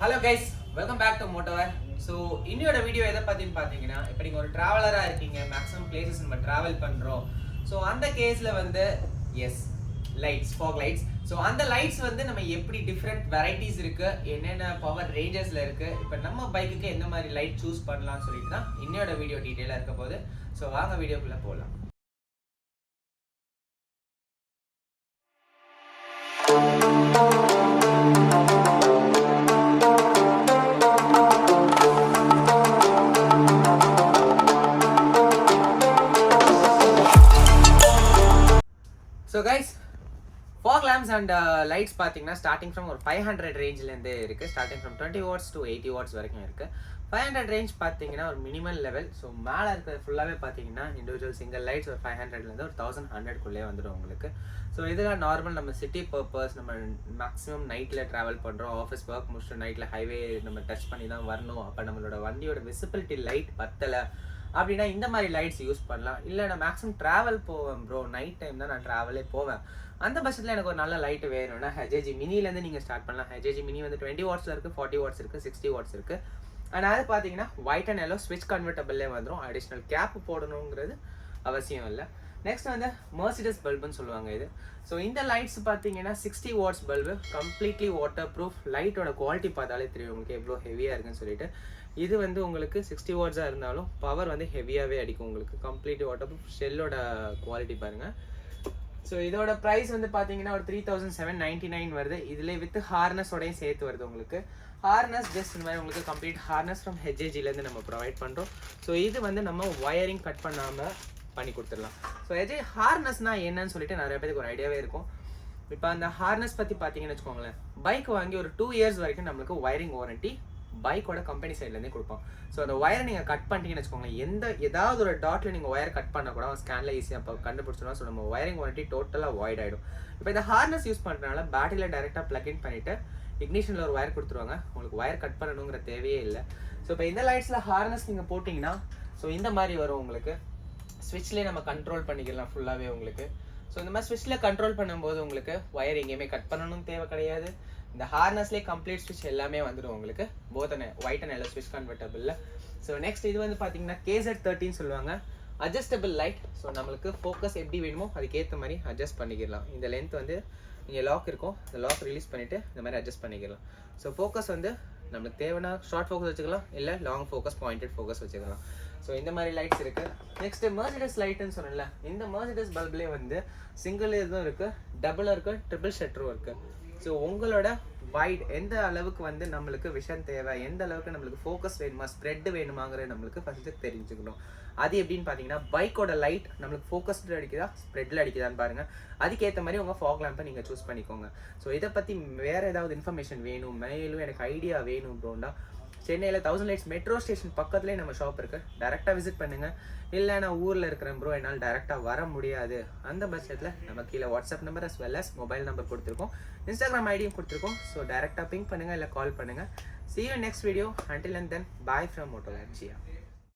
Hello guys, welcome back to Motowear. So இன்னையோட video எதை பத்தின்னு பாத்தீங்கன்னா, இப்போ நீங்க ஒரு டிராவலரா இருக்கீங்க, மேக்ஸிமம் பிளேசஸ் நம்ம டிராவல் பண்றோம். ஸோ அந்த கேஸ்ல வந்து எஸ் லைட்ஸ், ஃபாக் லைட்ஸ். ஸோ அந்த லைட்ஸ் வந்து நம்ம எப்படி டிஃப்ரெண்ட் வெரைட்டிஸ் இருக்கு, என்னென்ன பவர் ரேஞ்சஸ்ல இருக்கு, இப்போ நம்ம பைக்குக்கு எந்த மாதிரி லைட் சூஸ் பண்ணலாம்னு சொல்லிட்டு தான் இன்னையோட வீடியோ டீட்டெயிலாக இருக்க போகுது. ஸோ வாங்க வீடியோக்குள்ள போகலாம். So guys, fog lamps and lights பார்த்தீங்கன்னா ஸ்டார்டிங் ஃப்ரம் ஒரு 500 ரேஞ்சிலேருந்து இருக்குது. Starting from 20 watts to 80 watts வரைக்கும் இருக்குது. 500 ரேஞ்ச் பார்த்தீங்கன்னா ஒரு மினிமல் லெவல். ஸோ மேலே இருக்கிறது ஃபுல்லாகவே பார்த்தீங்கன்னா இண்டிவிஜுவல் சிங்கிள் லைட்ஸ் ஒரு 500லேருந்து ஒரு 1100க்குள்ளே வந்துடும் உங்களுக்கு. ஸோ இதெல்லாம் நார்மல் நம்ம சிட்டி பர்பஸ், நம்ம மேக்ஸிமம் நைட்டில் ட்ராவல் பண்ணுறோம், ஆஃபீஸ் ஒர்க் முடிச்சுட்டு நைட்டில் ஹைவே நம்ம டச் பண்ணி தான் வரணும், அப்போ நம்மளோட வண்டியோட விசிபிலிட்டி லைட் பத்தலை அப்படின்னா இந்த மாதிரி லைட்ஸ் யூஸ் பண்ணலாம். இல்லை நான் மேக்ஸிமம் ட்ராவல் போவேன் ப்ரோ, நைட் டைம் தான் நான் ட்ராவலே போவேன், அந்த பட்சத்தில் எனக்கு ஒரு நல்ல லைட்டு வேணும்னா ஹெச்ஏஜி மினிலேருந்து நீங்கள் ஸ்டார்ட் பண்ணலாம். ஹெச்ஏஜி மினி வந்து 20 watts இருக்குது, 40 watts இருக்குது, 60 watts இருக்குது. அண்ட் அது பார்த்தீங்கன்னா ஒயிட் அண்ட் எல்லோ ஸ்விட்ச் கன்வெர்ட்டபிள்லே வந்துடும். அடிஷ்னல் கேப் போடணுங்கிறது அவசியம் இல்லை. நெக்ஸ்ட் வந்து மெர்சிடஸ் பல்புன்னு சொல்லுவாங்க இது. ஸோ இந்த லைட்ஸ் பார்த்தீங்கன்னா 60 watts bulb, completely waterproof. லைட்டோட குவாலிட்டி பார்த்தாலே தெரியும் உங்களுக்கு எவ்வளோ ஹெவியாக இருக்குன்னு சொல்லிட்டு. இது வந்து உங்களுக்கு 60 watts இருந்தாலும் பவர் வந்து ஹெவியாகவே அடிக்கும் உங்களுக்கு. கம்ப்ளீட் வாட்டர் ப்ரூஃப், ஷெல்லோட குவாலிட்டி பாருங்கள். ஸோ இதோட ப்ரைஸ் வந்து பார்த்தீங்கன்னா ஒரு 3799 வருது. இதில் வித் ஹார்னஸோடையும் சேர்த்து வருது உங்களுக்கு. ஹார்னஸ் ஜஸ்ட் இந்த மாதிரி உங்களுக்கு கம்ப்ளீட் ஹார்னஸ் ஃப்ரம் ஹெச்ஏஜிலேருந்து நம்ம ப்ரொவைட் பண்ணுறோம். ஸோ இது வந்து நம்ம ஒயரிங் கட் பண்ணாமல் பண்ணி கொடுத்துடலாம். ஸோ ஹெச்ஏ ஹார்னஸ்னால் என்னன்னு சொல்லிட்டு நிறைய பேருக்கு ஒரு ஐடியாவே இருக்கும். இப்போ அந்த ஹார்னஸ் பற்றி பார்த்தீங்கன்னு வச்சுக்கோங்களேன், பைக் வாங்கி ஒரு 2 years வரைக்கும் நம்மளுக்கு ஒயரிங் வாரண்ட்டி பைக்கோட கம்பெனி சைட்லேருந்தே கொடுப்போம். ஸோ அந்த ஒயரை நீங்கள் கட் பண்ணிட்டீங்கன்னு வச்சுக்கோங்களேன், ஏதாவது ஒரு டாட்டில் நீங்கள் ஒயர் கட் பண்ண கூட ஸ்கேனில் ஈஸியாக இப்போ கண்டுபிடிச்சிடும். ஸோ நம்ம ஒயரிங் வாரண்ட்டி டோட்டலாக வாய்ட் ஆகிடும். இப்போ இந்த ஹார்னஸ் யூஸ் பண்ணுறதுனால பேட்டரியில் டைரெக்டாக ப்ளக்இன் பண்ணிவிட்டு இக்னிஷனில் ஒரு ஒயர் கொடுத்துருவாங்க, உங்களுக்கு ஒயர் கட் பண்ணணுங்கிற தேவையே இல்லை. ஸோ இப்போ இந்த லைட்ஸில் ஹார்னஸ் நீங்கள் போட்டிங்கன்னா ஸோ இந்த மாதிரி வரும் உங்களுக்கு. ஸ்விட்ச்லேயே நம்ம கண்ட்ரோல் பண்ணிக்கலாம் ஃபுல்லாகவே உங்களுக்கு. ஸோ இந்த மாதிரி ஸ்விட்சில் கண்ட்ரோல் பண்ணும்போது உங்களுக்கு ஒயர் எங்கேயுமே கட் பண்ணணும் தேவை கிடையாது. இந்த ஹார்னஸ்லேயே கம்ப்ளீட் ஸ்விட்ச் எல்லாமே வந்துடும் உங்களுக்கு, போத் ஒயிட் அண்ட் எல்லோ ஸ்விட்ச் கன்வெர்ட்டபிளில். ஸோ நெக்ஸ்ட் இது வந்து பார்த்தீங்கன்னா KZ13 சொல்லுவாங்க, அட்ஜஸ்டபிள் லைட். ஸோ நம்மளுக்கு ஃபோக்கஸ் எப்படி வேணுமோ அதுக்கேற்ற மாதிரி அட்ஜஸ்ட் பண்ணிக்கலாம். இந்த லென்த் வந்து இங்கே லாக் இருக்கும், இந்த லாக் ரிலீஸ் பண்ணிவிட்டு இந்த மாதிரி அட்ஜஸ்ட் பண்ணிக்கலாம். ஸோ ஃபோக்கஸ் வந்து நம்மளுக்கு தேவைன்னா ஷார்ட் ஃபோக்கஸ் வச்சுக்கலாம், இல்லை லாங் ஃபோக்கஸ், பாயிண்டட் ஃபோக்கஸ் வச்சுக்கலாம். ஸோ இந்த மாதிரி லைட்ஸ் இருக்குது. நெக்ஸ்ட் மெர்சிடஸ் லைட்டுன்னு சொன்னேன்ல, இந்த மெர்சிடஸ் பல்ப்லேயே வந்து சிங்கிள் இதுவும் இருக்குது, டபுளும் இருக்குது, ட்ரிபிள் ஷட்டரும் இருக்குது. ஸோ உங்களோட வைட் எந்த அளவுக்கு வந்து நம்மளுக்கு விஷன் தேவை, எந்த அளவுக்கு நம்மளுக்கு ஃபோக்கஸ் வேணுமா, ஸ்ப்ரெட் வேணுமாங்கிறது நம்மளுக்கு ஃபஸ்ட்டு தெரிஞ்சுக்கணும். அது எப்படின்னு பார்த்தீங்கன்னா, பைக்கோட லைட் நம்மளுக்கு ஃபோக்கஸ்டு அடிக்குதா, ஸ்ப்ரெட்டில் அடிக்குதான்னு பாருங்கள். அதுக்கேற்ற மாதிரி உங்கள் ஃபாக் லேம்பை நீங்கள் சூஸ் பண்ணிக்கோங்க. ஸோ இதை பற்றி வேறு ஏதாவது இன்ஃபர்மேஷன் வேணும், மேலும் எனக்கு ஐடியா வேணும் ப்ரோண்டா, சென்னையில் 1000 lights மெட்ரோ ஸ்டேஷன் பக்கத்துலேயே நம்ம ஷாப் இருக்குது, டேரெக்டாக விசிட் பண்ணுங்கள். இல்லை நான் ஊரில் இருக்கிறேன் ப்ரோ, என்னால் டேரெக்டாக வர முடியாது, அந்த பட்சத்தில் நம்ம கீழே WhatsApp number as well as mobile number கொடுத்துருக்கோம், இன்ஸ்டாகிராம் ஐடியும் கொடுத்துருக்கோம். ஸோ டேரெக்டாக பிங்க் பண்ணுங்கள், இல்லை கால் பண்ணுங்கள். See you in next video. Until and then, bye from Motowear.